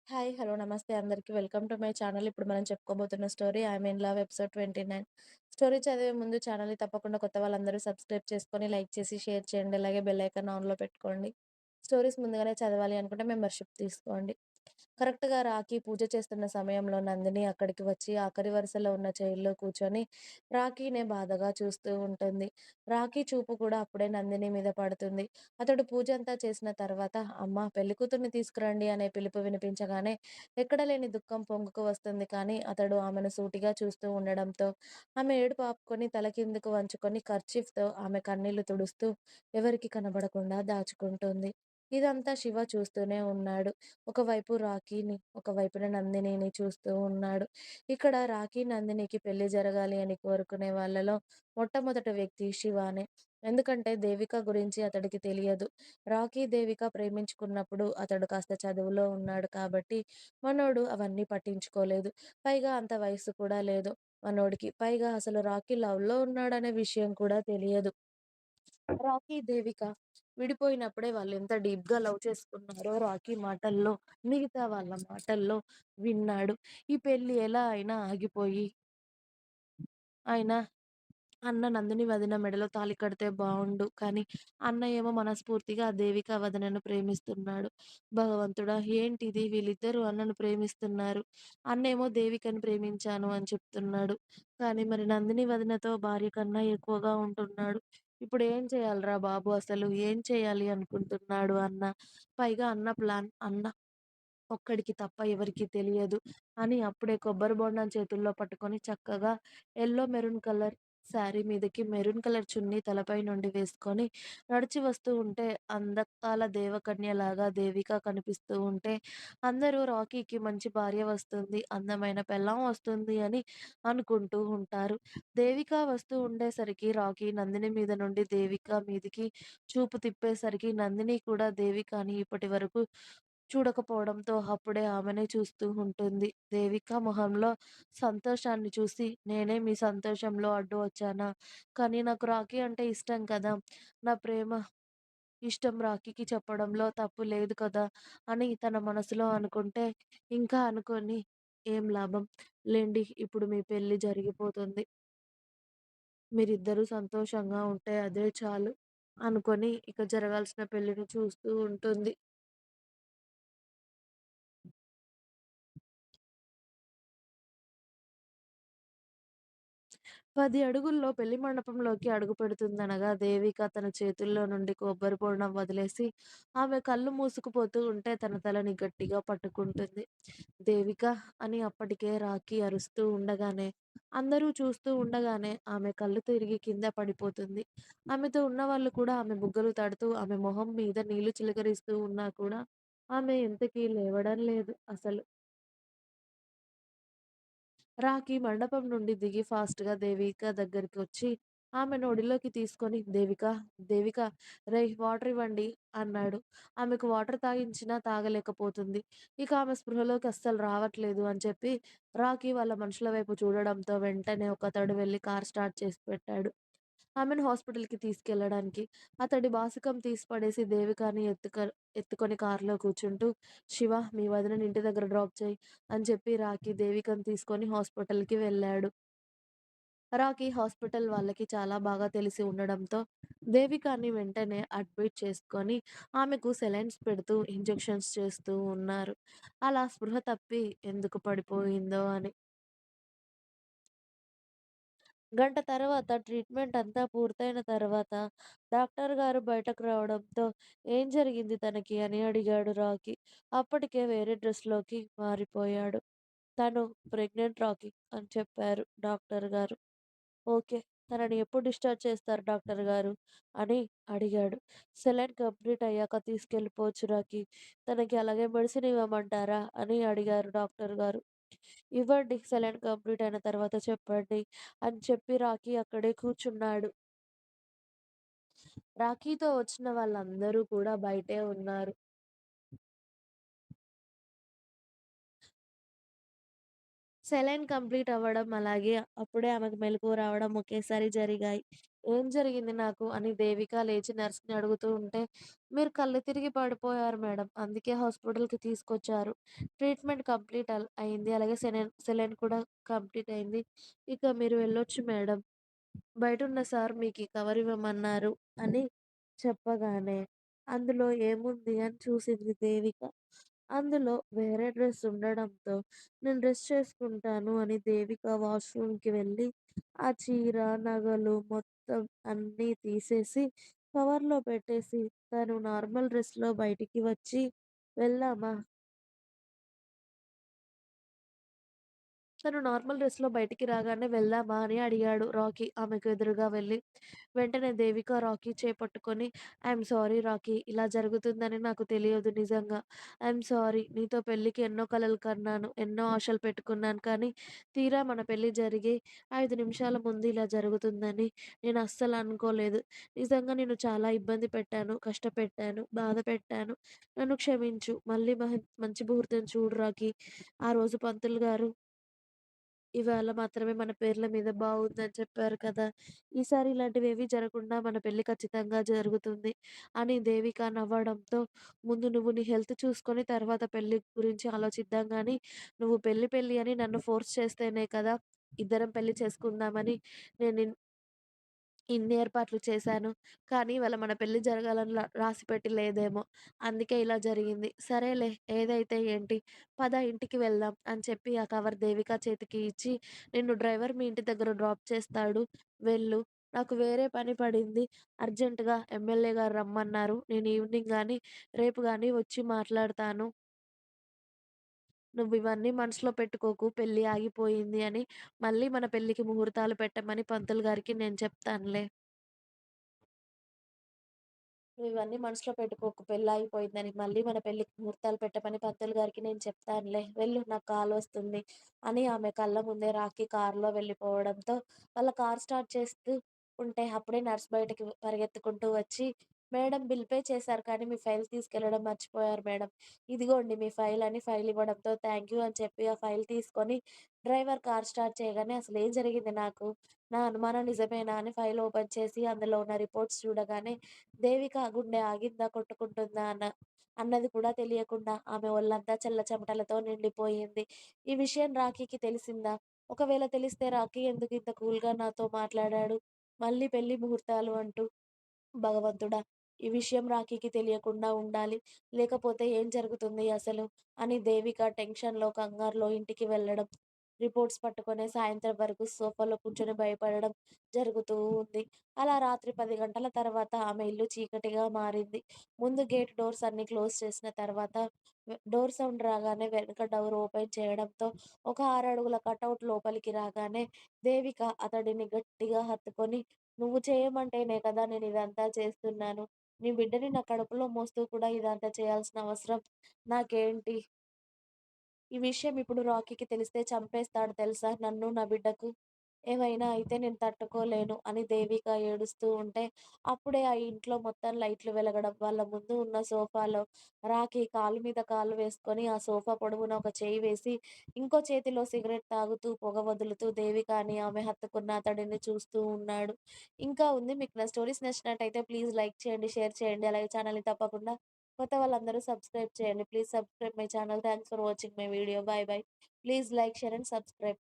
Hi. Hello. నమస్తే అందరికి. Welcome to my channel. ఇప్పుడు మనం చెప్పుకోబోతున్న story 'I'm in love' episode 29. Story చదివే ముందు ఛానల్‌ని తప్పకుండా కొత్త వాళ్ళందరూ సబ్స్క్రైబ్ చేసుకొని, లైక్ చేసి, షేర్ చేయండి. అలాగే బెల్ ఐకాన్ ఆన్‌లో పెట్టుకోండి. స్టోరీస్ ముందుగానే చదవాలి అనుకుంటే మెంబర్‌షిప్ తీసుకోండి. కరెక్ట్‌గా రాఖీ పూజ చేస్తున్న సమయంలో నందిని అక్కడికి వచ్చి ఆఖరి వరుసలో ఉన్న చైర్‌లో కూర్చొని రాఖీనే బాధగా చూస్తూ ఉంటుంది. రాఖీ చూపు కూడా అప్పుడే నందిని మీద పడుతుంది. అతడు పూజంతా చేసిన తర్వాత "అమ్మా! పెళ్ళికూతుర్ని తీసుకురండి" అనే పిలుపు వినిపించగానే ఎక్కడ లేని దుఃఖం పొంగుకు వస్తుంది. కానీ అతడు ఆమెను సూటిగా చూస్తూ ఉండడంతో ఆమె ఏడుపు ఆపుకొని తల కిందకు వంచుకొని కర్చీఫ్‌తో ఆమె కన్నీళ్లు తుడుస్తూ ఎవరికీ కనబడకుండా దాచుకుంటుంది. ఇదంతా శివ చూస్తూనే ఉన్నాడు. ఒకవైపు రాఖీని, ఒకవైపున నందినిని చూస్తూ ఉన్నాడు. ఇక్కడ రాఖీ, నందినికి పెళ్లి జరగాలి అని కోరుకునే వాళ్ళలో మొట్టమొదటి వ్యక్తి శివానే. ఎందుకంటే దేవిక గురించి అతడికి తెలియదు. రాఖీ, దేవిక ప్రేమించుకున్నప్పుడు అతడు కాస్త చదువులో ఉన్నాడు కాబట్టి మనోడు అవన్నీ పట్టించుకోలేదు. పైగా అంత వయస్సు కూడా లేదు మనోడికి. పైగా అసలు రాఖీ లవ్‌లో ఉన్నాడనే విషయం కూడా తెలియదు. రాకీ, దేవిక విడిపోయినప్పుడే వాళ్ళెంత డీప్‌గా లవ్ చేసుకున్నారో రాకీ మాటల్లో, మిగతా వాళ్ళ మాటల్లో విన్నాడు. ఈ పెళ్లి ఎలా అయినా ఆగిపోయి ఆయన అన్న నందిని వదిన మెడలో తాళి కడితే బావుండు. కానీ అన్న ఏమో మనస్ఫూర్తిగా ఆ దేవిక వదనను ప్రేమిస్తున్నాడు. భగవంతుడా! ఏంటిది వీళ్ళిద్దరూ అన్నను ప్రేమిస్తున్నారు. అన్నేమో దేవికని ప్రేమించాను అని చెప్తున్నాడు. కానీ మరి నందిని వదినతో భార్య కన్నా ఎక్కువగా ఉంటున్నాడు. ఇప్పుడేం చేయాలిరా బాబు అసలు? ఏం చేయాలి అనుకుంటున్నాడు అన్న. పైగా అన్న ప్లాన్ అన్న ఒక్కడికి తప్ప ఎవరికీ తెలియదు అని అప్పుడే కొబ్బరి బొండం చేతుల్లో పట్టుకొని చక్కగా మెరూన్ కలర్ శారీ మీదకి మెరూన్ కలర్ చున్నీ తలపై నుండి వేసుకొని నడిచి వస్తూ ఉంటే అందకాల దేవకన్యలాగా దేవిక కనిపిస్తూ ఉంటే అందరూ రాకీకి మంచి భార్య వస్తుంది, అందమైన పెళ్ళాం వస్తుంది అని అనుకుంటూ ఉంటారు. దేవిక వస్తూ ఉండేసరికి రాకీ నందిని మీద నుండి దేవిక మీదికి చూపు తిప్పేసరికి నందిని కూడా దేవికని ఇప్పటివరకు చూడకపోవడంతో అప్పుడే ఆమెనే చూస్తూ ఉంటుంది. దేవిక మొహంలో సంతోషాన్ని చూసి, "నేనే మీ సంతోషంలో అడ్డు వచ్చానా? కానీ నాకు రాఖీ అంటే ఇష్టం కదా! నా ప్రేమ, ఇష్టం రాఖీకి చెప్పడంలో తప్పు లేదు కదా!" అని తన మనసులో అనుకుంటే, ఇంకా అనుకోని ఏం లాభం లెండి ఇప్పుడు మీ పెళ్లి జరిగిపోతుంది. మీరిద్దరూ సంతోషంగా ఉంటే అదే చాలు అనుకోని ఇక జరగాల్సిన పెళ్లిని చూస్తూ ఉంటుంది. 10 అడుగుల్లో పెళ్లి మండపంలోకి అడుగుపెడుతుందనగా దేవిక తన చేతుల్లో నుండి కొబ్బరి బోండం వదిలేసి ఆమె కళ్ళు మూసుకుపోతూ ఉంటే తన తలని గట్టిగా పట్టుకుంటుంది. దేవిక అని అప్పటికే రాఖీ అరుస్తూ ఉండగానే అందరూ చూస్తూ ఉండగానే ఆమె కళ్ళు తిరిగి కింద పడిపోతుంది. ఆమెతో ఉన్నవాళ్ళు కూడా ఆమె బుగ్గలు తడుతూ ఆమె మొహం మీద నీళ్లు చిలకరిస్తూ ఉన్నా కూడా ఆమె ఎంతకీ లేవడం లేదు అసలు. రాకీ మండపం నుండి దిగి ఫాస్ట్‌గా దేవిక దగ్గరికొచ్చి, ఆమెను ఒడిలోకి తీసుకొని "దేవిక, దేవిక రేయ్ వాటర్ ఇవ్వండి" అన్నాడు. ఆమెకు వాటర్ తాగించినా తాగలేకపోతుంది. ఇక ఆమె స్పృహలోకి అస్సలు రావట్లేదు అని చెప్పి, రాకీ వాళ్ళ మనుషుల వైపు చూడడంతో వెంటనే ఒకతడు వెళ్లి కార్ స్టార్ట్ చేసి పెట్టాడు. ఆమెను హాస్పిటల్‌కి తీసుకెళ్లడానికి. అతడి బాసికం తీసి పడేసి దేవికని ఎత్తుకొని కారులో కూర్చుంటూ, "శివ మీ వదినని ఇంటి దగ్గర డ్రాప్ చెయి" అని చెప్పి రాకీ దేవికను తీసుకొని హాస్పిటల్‌కి వెళ్ళాడు. రాకీ హాస్పిటల్ వాళ్ళకి చాలా బాగా తెలిసి ఉండడంతో దేవికని వెంటనే అడ్మిట్ చేసుకొని ఆమెకు సెలైన్స్ పెడుతూ ఇంజెక్షన్స్ చేస్తూ ఉన్నారు. అలా స్పృహ తప్పి ఎందుకు పడిపోయిందో అని. గంట తర్వాత ట్రీట్మెంట్ అంతా పూర్తయిన తర్వాత డాక్టర్ గారు బయటకు రావడంతో "ఏం జరిగింది తనకి?" అని అడిగాడు రాకీ. అప్పటికే వేరే డ్రెస్‌లోకి మారిపోయాడు. "తను ప్రెగ్నెంట్ రాకీ" అని చెప్పారు డాక్టర్ గారు. "ఓకే. తనని ఎప్పుడు డిశ్చార్జ్ చేస్తారు డాక్టర్ గారు?" అని అడిగాడు. "సెలైన్ కంప్లీట్ అయ్యాక తీసుకెళ్ళిపోవచ్చు రాకీ. తనకి అలాగే మెడిసిన్ ఇవ్వమంటారా?" అని అడిగారు డాక్టర్ గారు. "ఇవ్వండి. సెలైన్ కంప్లీట్ అయిన తర్వాత చెప్పండి" అని చెప్పి రాకీ అక్కడే కూర్చున్నాడు. రాకీతో వచ్చిన వాళ్ళందరూ కూడా బయటే ఉన్నారు. సెలైన్ కంప్లీట్ అవ్వడం, అలాగే అప్పుడే ఆమెకు మెలకువ రావడం ఒకేసారి జరిగాయి. ఏం జరిగింది నాకు అని దేవిక లేచి నర్స్‌ని అడుగుతూ ఉంటే, "మీరు కళ్ళు తిరిగి పడిపోయారు మేడం. అందుకే హాస్పిటల్‌కి తీసుకొచ్చారు. ట్రీట్మెంట్ కంప్లీట్ అయింది. అలాగే సెలైన్ కూడా కంప్లీట్ అయింది. ఇక మీరు వెళ్ళొచ్చు మేడం. బయటున్న సార్ మీకీ కవర్ ఇవ్వమన్నారు" అని చెప్పగానే, అందులో ఏముంది అని చూసింది దేవిక. అందులో వేరే డ్రెస్ ఉండడంతో, నేను డ్రెస్ చేసుకుంటాను అని దేవిక వాష్‌రూమ్‌కి వెళ్ళి, ఆ చీర, నగలు మొత్తం అన్నీ తీసేసి కవర్‌లో పెట్టేసి, తను నార్మల్ డ్రెస్‌లో బయటికి వచ్చి, "వెళ్దామా?" తను నార్మల్ డ్రెస్‌లో బయటికి రాగానే వెళ్దామా అని అడిగాడు రాకీ ఆమెకు ఎదురుగా వెళ్లి. వెంటనే దేవిక రాకీ చేపట్టుకొని ఐయామ్ సారీ రాకీ ఇలా జరుగుతుందని నాకు తెలియదు నిజంగా. ఐయామ్ సారీ నీతో పెళ్ళికి ఎన్నో కలలు కన్నాను. ఎన్నో ఆశలు పెట్టుకున్నాను. కానీ తీరా మన పెళ్లి జరిగి 5 నిమిషాల ముందు ఇలా జరుగుతుందని నేను అస్సలు అనుకోలేదు. నిజంగా నిన్ను చాలా ఇబ్బంది పెట్టాను. కష్టపెట్టాను. బాధ పెట్టాను. నన్ను క్షమించు. మళ్ళీ మంచి ముహూర్తం చూడు రాకీ. ఆ రోజు పంతులు గారు ఇవాళ మాత్రమే మన పేర్ల మీద బావుందని చెప్పారు కదా! ఈసారి ఇలాంటివేవి జరగకుండా మన పెళ్లి ఖచ్చితంగా జరుగుతుంది అని దేవిక నవ్వడంతో, ముందు నువ్వు నీ హెల్త్ చూసుకొని తర్వాత పెళ్లి గురించి ఆలోచిద్దాం గానీ, నువ్వు పెళ్లి పెళ్లి అని నన్ను ఫోర్స్ చేస్తేనే కదా! ఇద్దరం పెళ్లి చేసుకుందామని నేను ఇన్ని ఏర్పాట్లు చేశాను. కానీ ఇవాళ మన పెళ్లి జరగాలని రాసిపెట్టి లేదేమో! అందుకే ఇలా జరిగింది. సరేలే ఏదైతే ఏంటి, పద ఇంటికి వెళ్దాం అని చెప్పి ఆ కవర్ దేవిక చేతికి ఇచ్చి, నిన్ను డ్రైవర్ మీ ఇంటి దగ్గర డ్రాప్ చేస్తాడు. వెళ్ళు. నాకు వేరే పని పడింది. అర్జెంట్‌గా ఎమ్మెల్యే గారు రమ్మన్నారు. నేను ఈవినింగ్ గాని, రేపు గాని వచ్చి మాట్లాడతాను. నువ్వివన్నీ మనసులో పెట్టుకోకు. పెళ్లి ఆగిపోయింది అని. మళ్ళీ మన పెళ్ళికి ముహూర్తాలు పెట్టమని పంతులు గారికి నేను చెప్తానులే. నువ్వివన్నీ మనసులో పెట్టుకోకు పెళ్లాగిపోయిందని. మళ్ళీ మన పెళ్ళికి ముహూర్తాలు పెట్టమని పంతులు గారికి నేను చెప్తానులే. వెళ్ళు నాకు కాలొస్తుంది అని ఆమె కళ్ళ ముందే రాకీ కారులో వెళ్ళిపోవడంతో, వాళ్ళ కారు స్టార్ట్ చేస్తూ ఉంటే అప్పుడే నర్స్ బయటకి పరిగెత్తుకుంటూ వచ్చి, "మేడం బిల్ పే చేశారు కానీ మీ ఫైల్ తీసుకెళ్లడం మర్చిపోయారు మేడం. ఇదిగోండి మీ ఫైల్" అని ఫైల్ ఇవ్వడంతో థాంక్ యూ అని చెప్పి ఆ ఫైల్ తీసుకొని డ్రైవర్ కార్ స్టార్ట్ చేయగానే అసలేం జరిగింది నాకు? నా అనుమానం నిజమేనా అని ఫైల్ ఓపెన్ చేసి అందులో ఉన్న రిపోర్ట్స్ చూడగానే దేవిక గుండె ఆగిందా, కొట్టుకుంటుందా అన్నది కూడా తెలియకుండా ఆమె ఒళ్ళంతా చల్ల చెమటలతో నిండిపోయింది. ఈ విషయం రాకీకి తెలిసిందా? ఒకవేళ తెలిస్తే రాకీ ఎందుకింత కూల్‌గా నాతో మాట్లాడాడు? మళ్ళీ పెళ్లి ముహూర్తాలు అంటూ. భగవంతుడా! ఈ విషయం రాకీకి తెలియకుండా ఉండాలి. లేకపోతే ఏం జరుగుతుంది అసలు? అని దేవిక టెన్షన్‌లో, కంగారులో ఇంటికి వెళ్ళడం. రిపోర్ట్స్ పట్టుకొనే సాయంత్రం వరకు సోఫాలో కూర్చొని భయపడడం జరుగుతూ ఉంది. అలా రాత్రి 10 గంటల తర్వాత ఆమె ఇల్లు చీకటిగా మారింది. ముందు గేట్ డోర్స్ అన్నీ క్లోజ్ చేసిన తర్వాత డోర్ సౌండ్ రాగానే వెనక డోర్ ఓపెన్ చేయడంతో ఒక 6 అడుగుల కటౌట్ లోపలికి రాగానే దేవిక అతడిని గట్టిగా హత్తుకొని నువ్వు చేయమంటేనే కదా నేనిదంతా చేస్తున్నాను. నీ బిడ్డని నా కడుపులో మోస్తూ కూడా ఇదంతా చేయాల్సిన అవసరం నాకేంటి? ఈ విషయం ఇప్పుడు రాకీకి తెలిస్తే చంపేస్తాడు తెలుసా నన్ను, నా బిడ్డకు. ఏమైనా అయితే నేను తట్టుకోలేను అని దేవిక ఏడుస్తూ ఉంటే, అప్పుడే ఆ ఇంట్లో మొత్తం లైట్లు వెలగడం, వాళ్ళ ముందు ఉన్న సోఫాలో రాకీ కాలు మీద కాలు వేసుకొని ఆ సోఫా పొడవున ఒక చెయ్యి వేసి, ఇంకో చేతిలో సిగరెట్ తాగుతూ, పొగ వదులుతూ దేవికాని ఆమె హత్తుకున్న అతడిని చూస్తూ ఉన్నాడు. ఇంకా ఉంది. మీకు నా స్టోరీస్ నచ్చినట్టయితే ప్లీజ్ లైక్ చేయండి, షేర్ చేయండి. అలాగే ఛానల్‌ని తప్పకుండా కొత్త వాళ్ళందరూ సబ్స్క్రైబ్ చేయండి. Please subscribe my channel. Thanks for watching my video. By by. Please like, share and subscribe.